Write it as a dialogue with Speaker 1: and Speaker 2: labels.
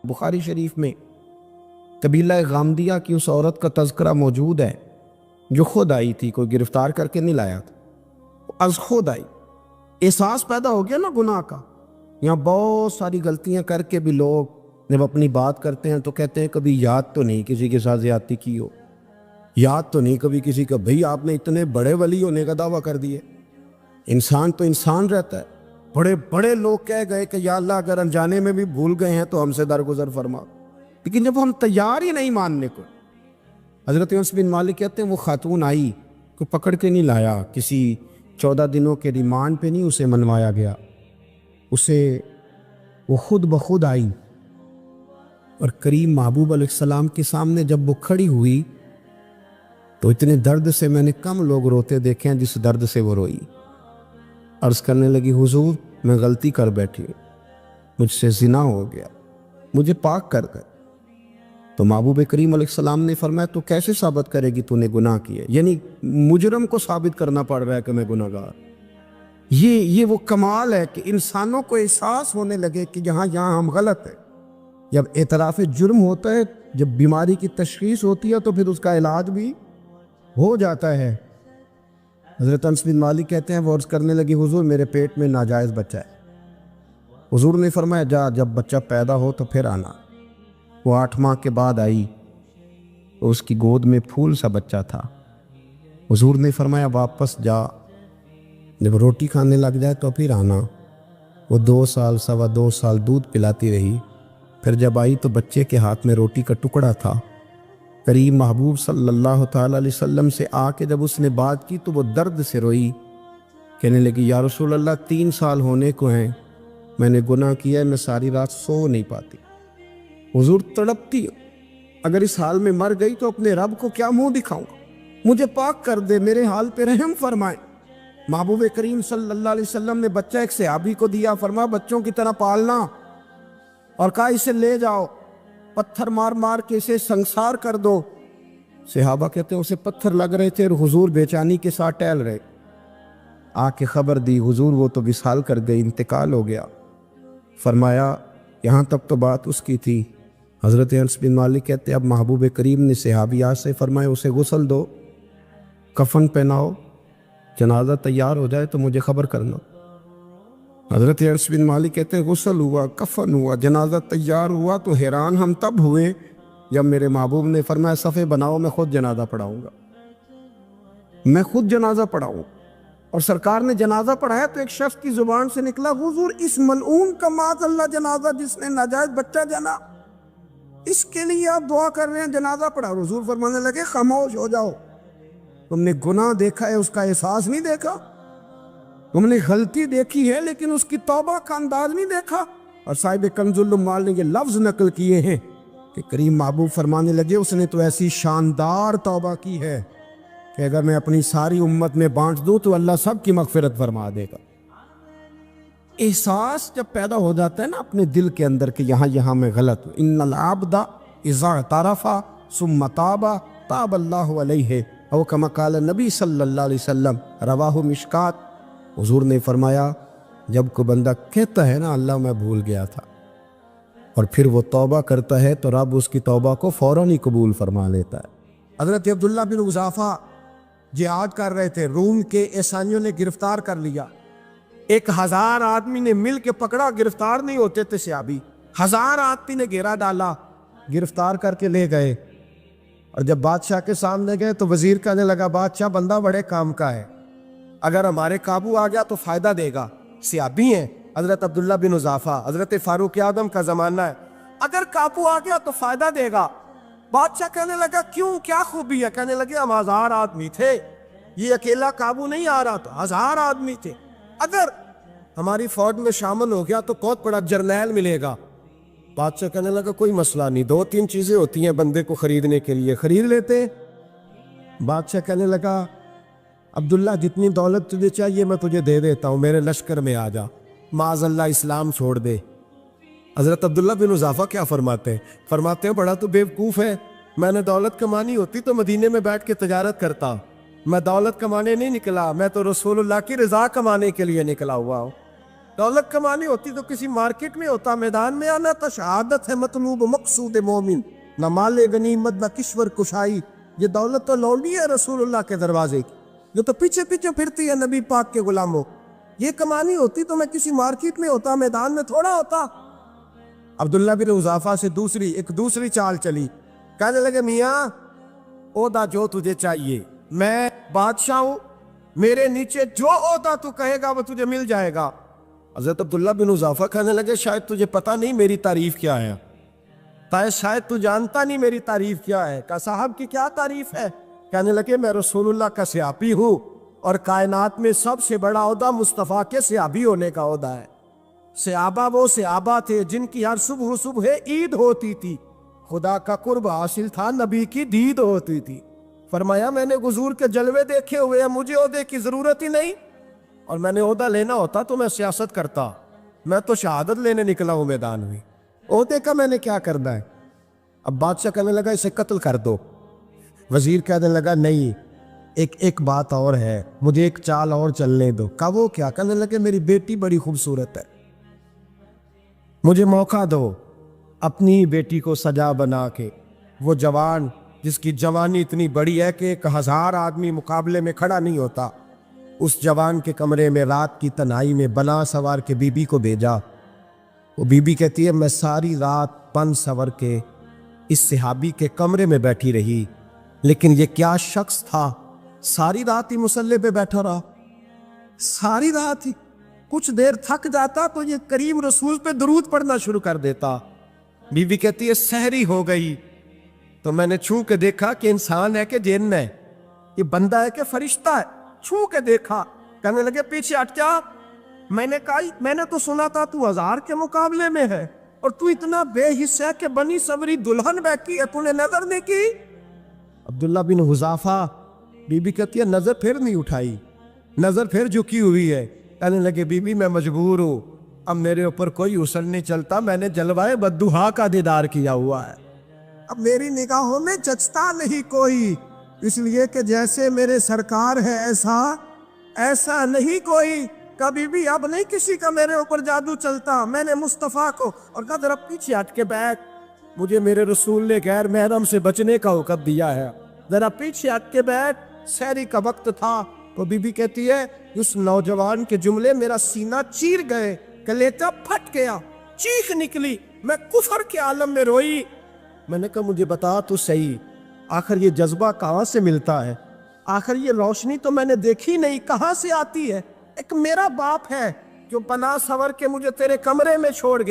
Speaker 1: بخاری شریف میں قبیلہ غامدیہ کی اس عورت کا تذکرہ موجود ہے جو خود آئی تھی، کوئی گرفتار کر کے نہیں لایا تھا، از خود آئی۔ احساس پیدا ہو گیا نا گناہ کا۔ یہاں بہت ساری غلطیاں کر کے بھی لوگ جب اپنی بات کرتے ہیں تو کہتے ہیں کبھی یاد تو نہیں کسی کے ساتھ زیادتی کی ہو، یاد تو نہیں کبھی کسی کا، بھئی آپ نے اتنے بڑے ولی ہونے کا دعویٰ کر دیے۔ انسان تو انسان رہتا ہے۔ بڑے بڑے لوگ کہہ گئے کہ یا اللہ اگر انجانے میں بھی بھول گئے ہیں تو ہم سے درگزر فرما، لیکن جب ہم تیار ہی نہیں ماننے کو۔ حضرت انس بن مالک کہتے ہیں وہ خاتون آئی، کو پکڑ کے نہیں لایا، کسی 14 دنوں کے ریمانڈ پہ نہیں اسے منوایا گیا، اسے وہ خود بخود آئی، اور کریم محبوب علیہ السلام کے سامنے جب وہ کھڑی ہوئی تو اتنے درد سے میں نے کم لوگ روتے دیکھے ہیں جس درد سے وہ روئی۔ عرض کرنے لگی حضور میں غلطی کر بیٹھی ہوں، مجھ سے زنا ہو گیا، مجھے پاک کر گئے۔ تو محبوب کریم علیہ السلام نے فرمایا تو کیسے ثابت کرے گی تو نے گناہ کیے؟ یعنی مجرم کو ثابت کرنا پڑ رہا ہے کہ میں گناہ گار۔ یہ وہ کمال ہے کہ انسانوں کو احساس ہونے لگے کہ یہاں ہم غلط ہیں۔ جب اعتراف جرم ہوتا ہے، جب بیماری کی تشخیص ہوتی ہے تو پھر اس کا علاج بھی ہو جاتا ہے۔ حضرت انس بن مالک کہتے ہیں وہ عرض کرنے لگی حضور میرے پیٹ میں ناجائز بچہ ہے۔ حضور نے فرمایا جا جب بچہ پیدا ہو تو پھر آنا۔ وہ 8 ماہ کے بعد آئی تو اس کی گود میں پھول سا بچہ تھا۔ حضور نے فرمایا واپس جا، جب روٹی کھانے لگ جائے تو پھر آنا۔ وہ 2 سال 2.25 سال دودھ پلاتی رہی، پھر جب آئی تو بچے کے ہاتھ میں روٹی کا ٹکڑا تھا۔ کریم محبوب صلی اللہ تعالی علیہ وسلم سے آ کے جب اس نے بات کی تو وہ درد سے روئی، کہنے لگی یا رسول اللہ 3 سال ہونے کو ہیں، میں نے گناہ کیا ہے، میں ساری رات سو نہیں پاتی۔ حضور تڑپتی اگر اس حال میں مر گئی تو اپنے رب کو کیا منہ دکھاؤں گا، مجھے پاک کر دے، میرے حال پہ رحم فرمائے۔ محبوب کریم صلی اللہ علیہ وسلم نے بچہ ایک صحابی کو دیا، فرمایا بچوں کی طرح پالنا، اور کہا اسے لے جاؤ، پتھر مار مار کے اسے سنسار کر دو۔ صحابہ کہتے ہیں اسے پتھر لگ رہے تھے اور حضور بے چینی کے ساتھ ٹہل رہے۔ آ کے خبر دی حضور وہ تو وصال کر گئی، انتقال ہو گیا۔ فرمایا یہاں تک تو بات اس کی تھی۔ حضرت انس بن مالک کہتے ہیں اب محبوب کریم نے صحابیات سے فرمایا اسے غسل دو، کفن پہناؤ، جنازہ تیار ہو جائے تو مجھے خبر کرنا۔ حضرت انس بن مالک کہتے ہیں غسل ہوا، کفن ہوا، جنازہ تیار ہوا تو حیران ہم تب ہوئے جب میرے محبوب نے فرمایا صفے بناؤ، میں خود جنازہ پڑھاؤں گا، میں خود جنازہ پڑھاؤں۔ اور سرکار نے جنازہ پڑھایا تو ایک شخص کی زبان سے نکلا حضور اس ملعون کا معاذ اللہ جنازہ جس نے ناجائز بچہ جنا، اس کے لیے آپ دعا کر رہے ہیں، جنازہ پڑھا۔ حضور فرمانے لگے خاموش ہو جاؤ، تم نے گناہ دیکھا ہے اس کا احساس نہیں دیکھا، تم نے غلطی دیکھی ہے لیکن اس کی توبہ کا انداز نہیں دیکھا۔ اور صاحب کنز العمال نے یہ لفظ نقل کیے ہیں کہ کریم محبوب فرمانے لگے اس نے تو ایسی شاندار توبہ کی ہے کہ اگر میں اپنی ساری امت میں بانٹ دوں تو اللہ سب کی مغفرت فرما دے گا۔ احساس جب پیدا ہو جاتا ہے نا اپنے دل کے اندر کہ یہاں میں غلط ہوں، ان العبد اذا اعترف ثم تاب تاب اللہ علیہ او کما قال نبی صلی اللہ علیہ وسلم، رواہ مشکات۔ حضور نے فرمایا جب کوئی بندہ کہتا ہے نا اللہ میں بھول گیا تھا، اور پھر وہ توبہ کرتا ہے تو رب اس کی توبہ کو فوراً ہی قبول فرما لیتا ہے۔ حضرت عبداللہ بن حذافہ جہاد کر رہے تھے، روم کے عیسائیوں نے گرفتار کر لیا، 1000 آدمی نے مل کے پکڑا، گرفتار نہیں ہوتے تھے صحابی، 1000 آدمی نے گھیرا ڈالا، گرفتار کر کے لے گئے۔ اور جب بادشاہ کے سامنے گئے تو وزیر کہنے لگا بادشاہ بندہ بڑے کام کا ہے، اگر ہمارے قابو آ گیا تو فائدہ دے گا، صحابی ہیں حضرت عبداللہ بن حذافہ، حضرت فاروق اعظم کا زمانہ ہے، اگر قابو آ گیا تو فائدہ دے گا۔ بادشاہ کہنے لگا کیوں، کیا خوبی ہے؟ کہنے لگے ہم 1000 آدمی تھے، یہ اکیلا قابو نہیں آ رہا تھا، 1000 آدمی تھے، اگر ہماری فوج میں شامل ہو گیا تو بہت بڑا جرنیل ملے گا۔ بادشاہ کہنے لگا کوئی مسئلہ نہیں، 2-3 چیزیں ہوتی ہیں بندے کو خریدنے کے لیے، خرید لیتے۔ بادشاہ کہنے لگا عبداللہ جتنی دولت تجھے چاہیے میں تجھے دے دیتا ہوں، میرے لشکر میں آ جا، معاذ اللہ اسلام چھوڑ دے۔ حضرت عبداللہ بن حذافہ کیا فرماتے ہیں بڑا تو بیوقوف ہے، میں نے دولت کمانی ہوتی تو مدینے میں بیٹھ کے تجارت کرتا، میں دولت کمانے نہیں نکلا، میں تو رسول اللہ کی رضا کمانے کے لیے نکلا ہوا ہوں۔
Speaker 2: دولت کمانی ہوتی تو کسی مارکیٹ میں ہوتا، میدان میں آنا تھا۔ شہادت ہے مطلوب مقصود مومن، نہ مال غنیمت نہ کشور کشائی۔ یہ دولت تو لونڈی ہے رسول اللہ کے دروازے کی، جو تو پیچھے پیچھے پھرتی ہے نبی پاک کے غلاموں۔ یہ کمانی ہوتی تو میں کسی مارکیٹ میں ہوتا، میدان میں تھوڑا ہوتا۔ عبداللہ بن حذافہ سے ایک دوسری چال چلی، کہنے لگے میاں عہدہ جو تجھے چاہیے، میں بادشاہ ہوں، میرے نیچے جو عہدہ تو کہے گا وہ تجھے مل جائے گا۔ حضرت عبداللہ بن حذافہ کہنے لگے شاید تجھے پتہ نہیں میری تعریف کیا ہے، شاید تو جانتا نہیں میری تعریف کیا ہے۔ کہا صاحب کی کیا تعریف ہے؟ کہنے لگے میں رسول اللہ کا صحابی ہوں، اور کائنات میں سب سے بڑا عہدہ مصطفیٰ کے صحابی ہونے کا عہدہ ہے۔ صحابہ وہ صحابہ تھے جن کی ہر صبح صبح عید ہوتی تھی، خدا کا قرب حاصل تھا، نبی کی دید ہوتی تھی۔ فرمایا میں نے حضور کے جلوے دیکھے ہوئے ہیں، مجھے عہدے کی ضرورت ہی نہیں، اور میں نے عہدہ لینا ہوتا تو میں سیاست کرتا، میں تو شہادت لینے نکلا ہوں میدان میں، عہدے کا میں نے کیا کرنا ہے۔ اب بادشاہ کہنے لگا اسے قتل کر دو۔ وزیر کہنے لگا نہیں، ایک بات اور ہے، مجھے ایک چال اور چلنے دو۔ کہا وہ کیا؟ کہنے لگے میری بیٹی بڑی خوبصورت ہے، مجھے موقع دو اپنی بیٹی کو سجا بنا کے۔ وہ جوان جس کی جوانی اتنی بڑی ہے کہ 1000 آدمی مقابلے میں کھڑا نہیں ہوتا، اس جوان کے کمرے میں رات کی تنہائی میں بنا سوار کے بی بی کو بھیجا۔ وہ بی بی کہتی ہے میں ساری رات بن سور کے اس صحابی کے کمرے میں بیٹھی رہی، لیکن یہ کیا شخص تھا، ساری رات ہی مصلے پہ بیٹھا رہا، ساری رات ہی۔ کچھ دیر تھک جاتا تو یہ کریم رسول پہ درود پڑھنا شروع کر دیتا۔ بی بی کہتی ہے سحری ہو گئی تو میں نے چھو کے دیکھا کہ انسان ہے کہ جن ہے، یہ بندہ ہے کہ فرشتہ ہے، چھو کے دیکھا۔ کہنے لگے پیچھے ہٹ جا۔ میں نے کہا میں نے تو سنا تھا تو 1000 کے مقابلے میں ہے، اور تو اتنا بے حصہ ہے کہ بنی صبری دلہن بیٹھی ہے، تو نے نظر نہیں کی۔ عبداللہ بن حذافہ، بی بی کہتی ہے نظر پھر نہیں اٹھائی، نظر پھر جھکی ہوئی ہے۔ کہنے لگے بی بی میں مجبور ہوں، اب میرے اوپر کوئی حسن نہیں چلتا، میں نے جلوائے بددہا کا دیدار کیا ہوا ہے، اب میری نگاہوں میں جچتا نہیں کوئی، اس لیے کہ جیسے میرے سرکار ہے ایسا نہیں کوئی۔ کبھی بھی اب نہیں کسی کا میرے اوپر جادو چلتا، میں نے مصطفیٰ کو، اور کہا ذرا پیچھے ہٹ کے بیٹھ، مجھے میرے رسول نے غیر محرم سے بچنے کا حکم دیا ہے، ذرا پیچھے ہٹ کے بیٹھ۔ سحری کا وقت تھا تو بی بی کہتی ہے اس نوجوان کے جملے میرا سینہ چیر گئے، کلیجہ پھٹ گیا، چیخ نکلی، میں کفر کے عالم میں روئی۔ میں نے کہا مجھے بتا تو صحیح، آخر یہ جذبہ کہاں سے ملتا ہے، آخر یہ روشنی تو میں نے دیکھی نہیں، کہاں سے آتی ہے؟ ایک میرا باپ ہے جو بنا سور کے مجھے تیرے کمرے میں چھوڑ گیا۔